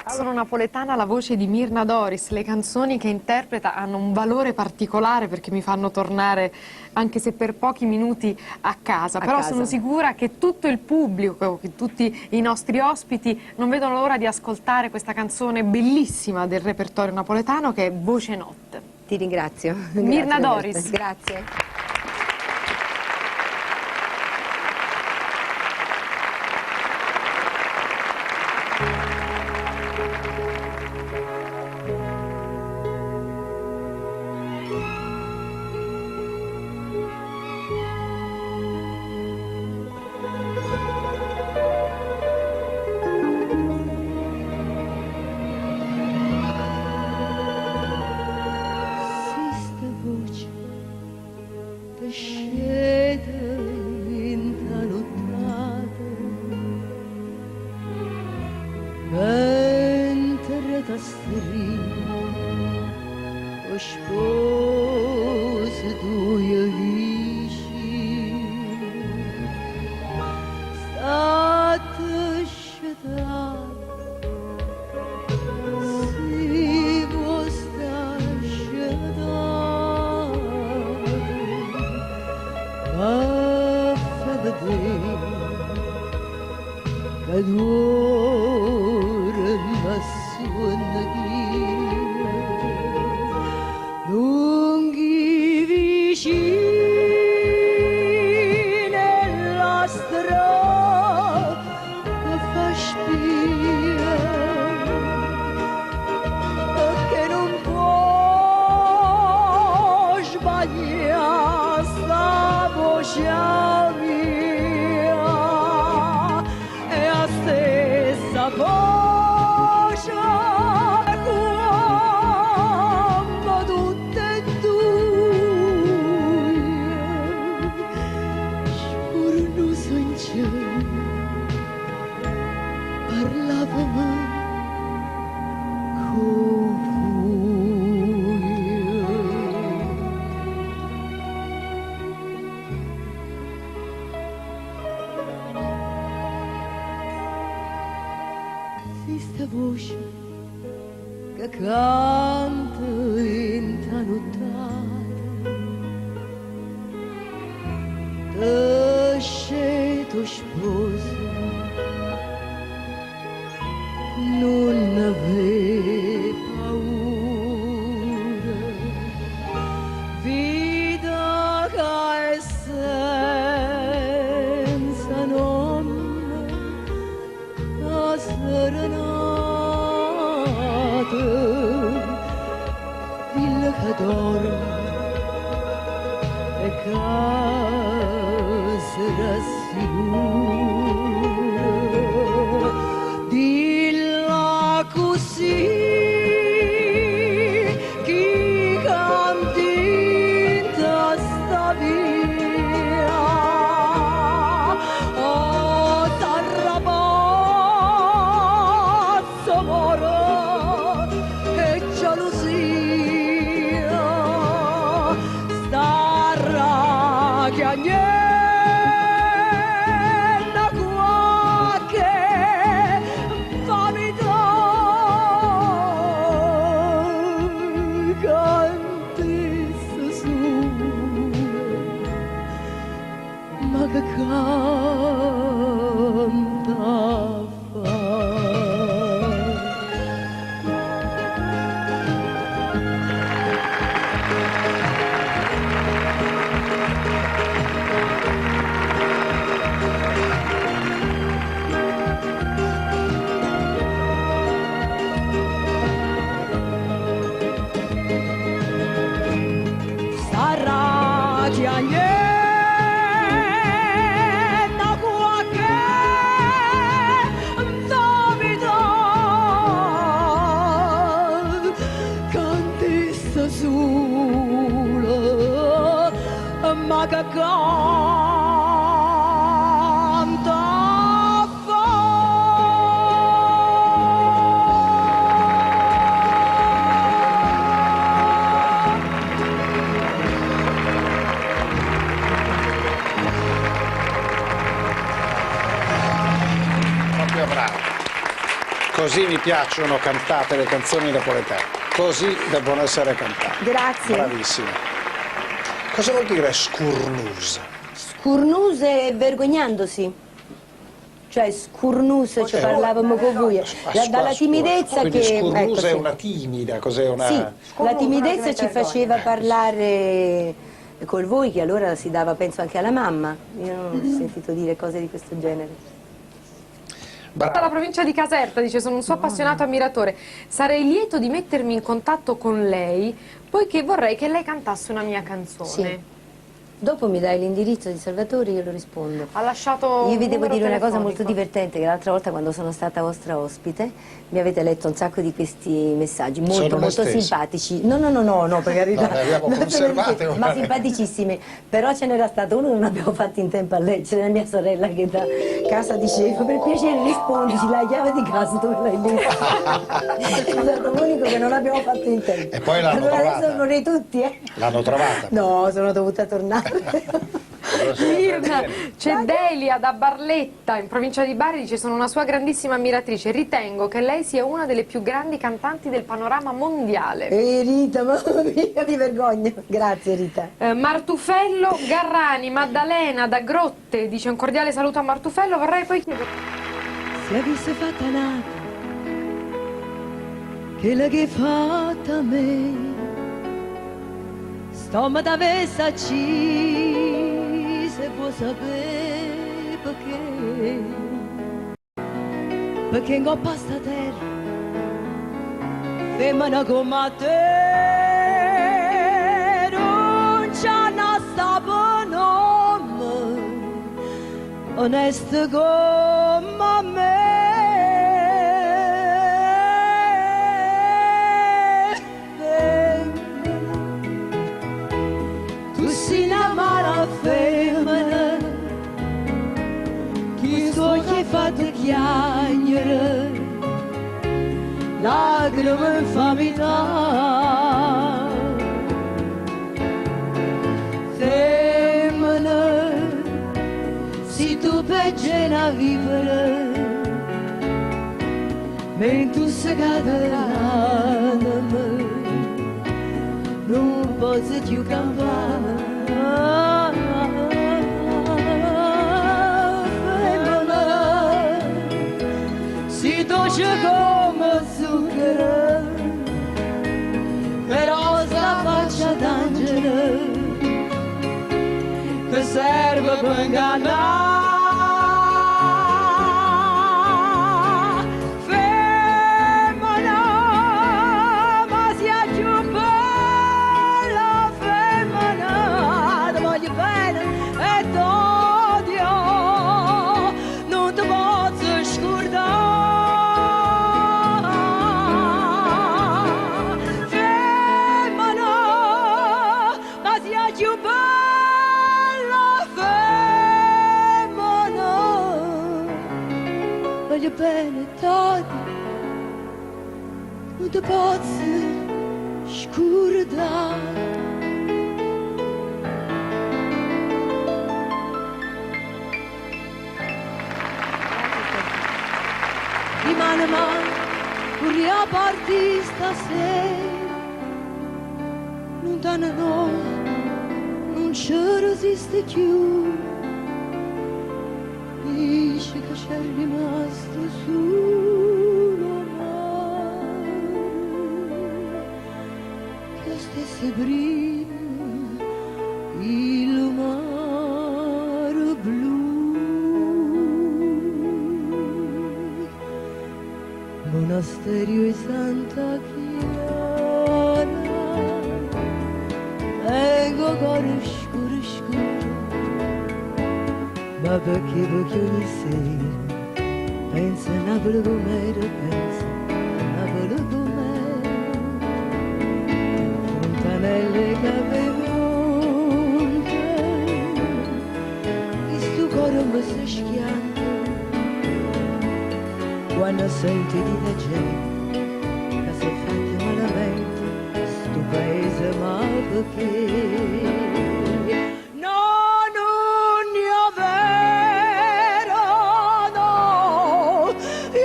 Sono napoletana, la voce di Mirna Doris. Le canzoni che interpreta hanno un valore particolare perché mi fanno tornare, anche se per pochi minuti, a casa. Però sono sicura che tutto il pubblico, che tutti i nostri ospiti non vedono l'ora di ascoltare questa canzone bellissima del repertorio napoletano che è Voce Notte. Ti ringrazio. Mirna Grazie, Doris. Grazie. Mentre t'astrino o sposo due vicini state scetate si può stare scetate ma fa vedere che d'ora ma suona lunghi vicini la strada fa spia che non può sbagliare sta voce mia è la stessa voce quando tutte e due scorrono in cielo parlavamo con questa voce che canta in ta nottata t'esce tuo sposo non ave paura vita che è senza nome a serenata villa che dorme e casa rassicura dilla così chi cantinta sta via oh t'arrabazzo moro e gelosia starà che agnella qualche vanità cantisse su ma che canta fa Così mi piacciono cantate le canzoni napoletane, così devono essere cantate. Grazie. Bravissima. Cosa vuol dire scurnus? Scurnus è vergognandosi. Cioè scurnus, cioè parlavamo con voi. Dalla timidezza quindi che... scurnus ecco, è sì. una timida, cos'è una... Sì, la timidezza ci faceva parlare con voi, che allora si dava, penso, anche alla mamma. Io non ho sentito dire cose di questo genere. La provincia di Caserta dice: sono un suo appassionato ammiratore, sarei lieto di mettermi in contatto con lei poiché vorrei che lei cantasse una mia canzone. Sì. Dopo mi dai l'indirizzo di Salvatore, io lo rispondo. Ha lasciato Io vi devo numero dire una cosa telefonico. molto divertente, che l'altra volta quando sono stata vostra ospite mi avete letto un sacco di questi messaggi molto molto simpatici. No, per carità. No, le abbiamo conservate, ma guarda. simpaticissimi. Però ce n'era stato uno che non abbiamo fatto in tempo a leggere, mia sorella che da casa diceva: per piacere rispondici, la chiave di casa dove l'hai messa? È stato l'unico che non abbiamo fatto in tempo. E poi l'hanno allora trovata. adesso vorrei tutti, L'hanno trovata. No, sono dovuta tornare. Mirna, c'è Delia da Barletta in provincia di Bari, dice: sono una sua grandissima ammiratrice, ritengo che lei sia una delle più grandi cantanti del panorama mondiale. Rita, mamma mia, mi vergogno. Grazie Rita. Martufello Garrani, Maddalena da Grotte dice: un cordiale saluto a Martufello. Vorrei poi chiedere: Se avesse fatta nata, che la che fatta a me, stoma d'avessa ci, se può sapere perché in coppa sta terra, femmina come te, non c'ha una sta nome, onesta come me. Tu sei una mala femmina, chi so che fatta chiagnere, lacrime in famiglia. Femmina, se tu peggio a vivere, mentre tu sei caderata, non posso più campare. Femmina, si dolce come zucchero, però sta faccia d'angelo che serve per ingannare. Voglio bene tutti, non ti posso scordare. Rimane mai un riaparti stasera, lontano noi, non ci resiste più. Dice che c'è rimasto solo mare, che stesse prima il mare blu. Monasterio e Santa Chiara, ecco cuore scuro scuro. Ma perché ogni sera pensa a Napoli com'era, pensa a Napoli com'era, fontanelle che monte, e sto cuore mi sta schiando, quando senti di la gente che si è fatta malamente, sto paese ma perché?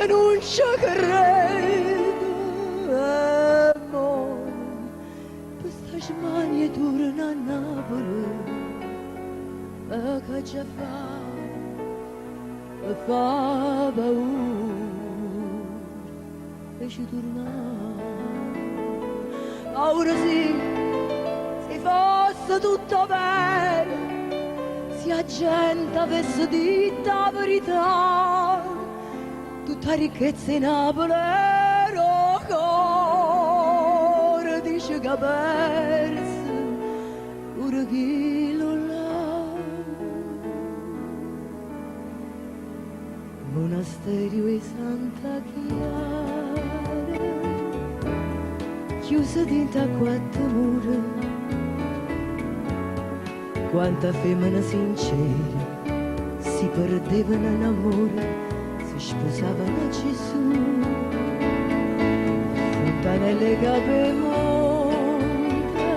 Non ci credo. me fa paura e ci tornare. Ora sì, se fosse tutto vero, se la gente avesse detto la verità, tutta ricchezza in Napoli era cuore, dice che ha perso, ora chi lo là. Monasterio e Santa Chiara, chiusa dentro a quattro mura, quanta femmina sincera si perdevano in amore, si sposavano a Gesù. Fontanelle che monte,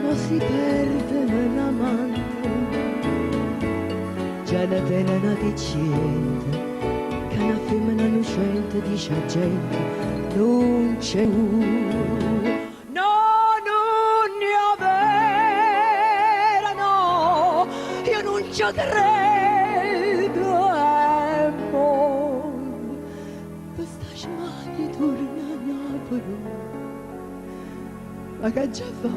ma si perdono in amante, già la tena una dicente, che una femmina innocente dice a gente, non c'è uno. No, non ne avera, no, io non ci credo, questa smaglia torna a Napoli, ma che già fa?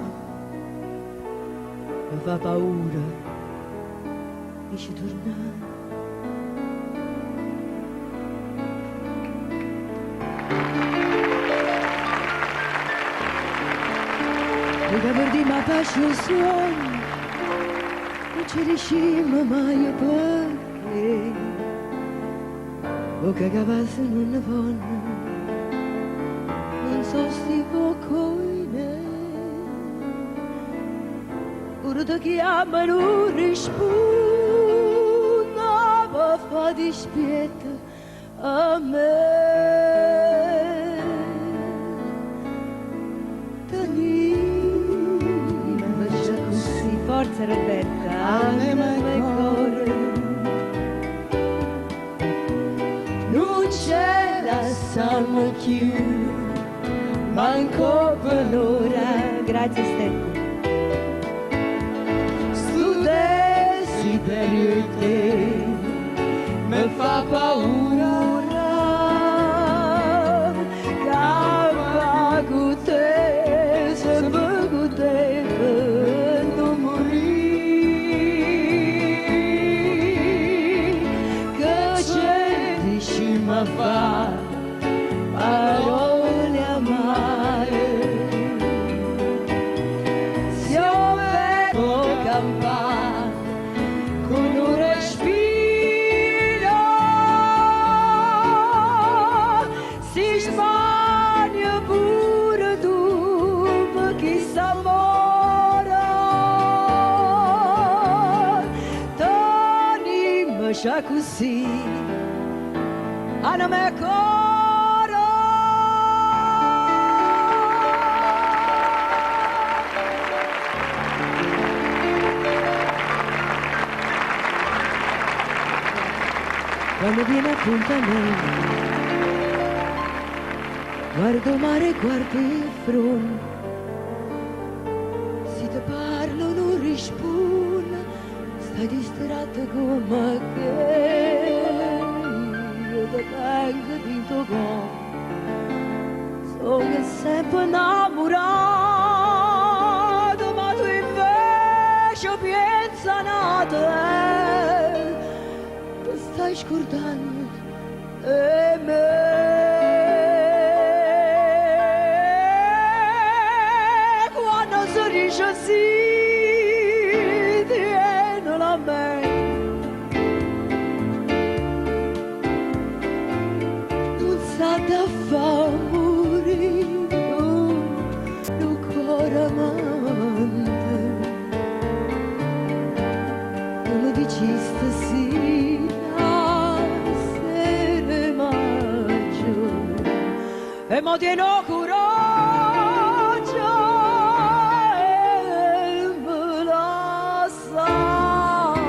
Mi fa paura, dice tornare. Perché per di ma pace il sogno, non ci riusciamo mai perché, o che cavase non ne vanno, non so sti pocoine, ora ti chiamano non rispondo, ma fa dispietto a me. Forza Roberta, anima e cuore, non ce la siamo più, manco per l'ora, grazie Stefano. Sto desiderio di te mi fa paura, cava con te, sempre con te. Fa parole amare, se io vengo campare con un respiro, si sbaglia pure tu, perché s'amora, t'anima c'è così. Anima e cuore, quando viene appuntamento, guardo mare, guardo il fronte, se ti parlo non rispondo, stai distratta come che. Tengo dentro con, sono sempre innamorato, ma tu invece pensa a te, ti stai scordando e me. Quando si dice sì, tieni la mente. Da fa morire il cuore amante, come dici stasera sera maggio, e mo tieno coraggio e me la sai,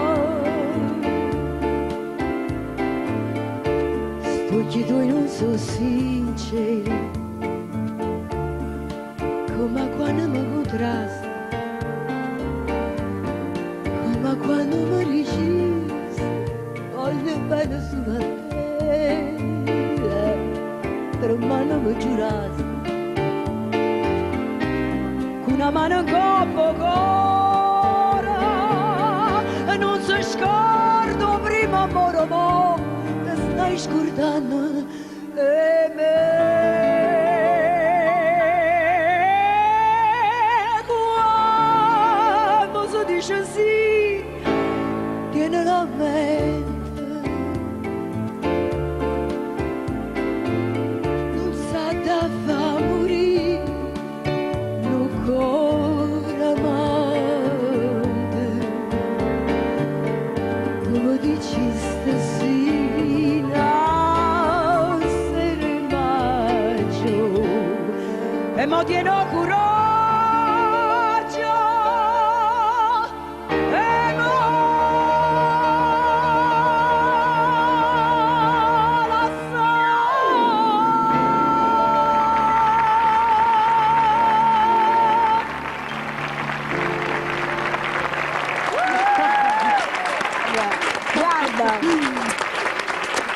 perché tu non so sincero, come quando mi contrasti, come quando l'altra mano mi giurato, con una mano in coppa cuore, non si scordo prima amore mo, che stai scordando e me. Quando si dice sì, tiene la mente. E mo tiene coraggio, e mo la Guarda,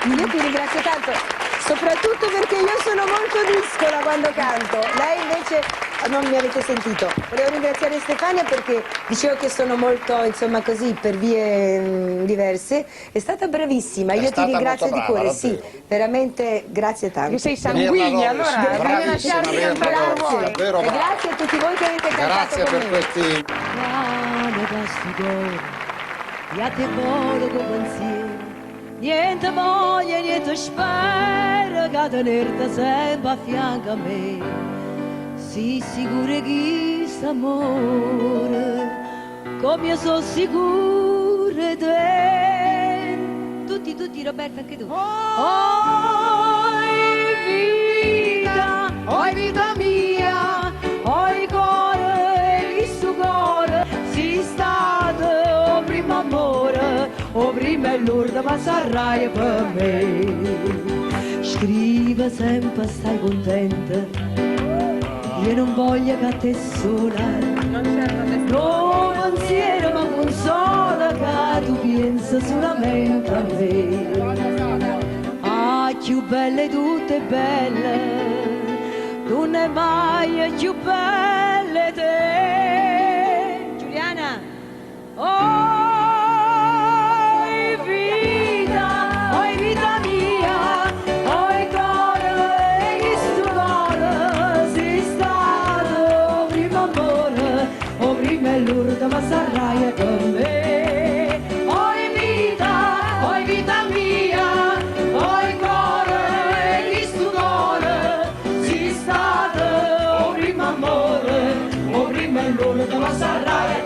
io ti ringrazio tanto, soprattutto perché io sono molto discola quando canto, lei invece non mi avete sentito. Volevo ringraziare Stefania perché dicevo che sono molto, insomma così, per vie diverse, è stata bravissima, io ti ringrazio di cuore, sì, veramente grazie tanto. Che sei sanguigna, allora devi lasciarti cantare voi. davvero E brava. grazie a tutti voi che avete cantato Grazie con per me. questi... Cane bastidore, io te voglio con pensiero, niente voglia, niente spero, che tenerti sempre a fianco a me. Sii sicura che s'amore, come io sono sicura te. Tutti, Roberta, anche tu. Oi vita mia, oi cuore, il suo cuore, sei stato o primo amore, o prima e l'ultimo ma sarai per me. Scriva sempre, stai contenta, io non voglio che te sola, no pensiero ma consola, che tu pensi solamente a me. Ah, più belle tutte belle, tu ne mai più belle te. Giuliana, oi vita mia, oi cuore, che sto cuore, sei stato prima amore, o prima e l'ultimo ma sarai con me. Oi vita mia, oi cuore, che sto cuore, sei stato prima amore, o prima e l'ultimo ma sarai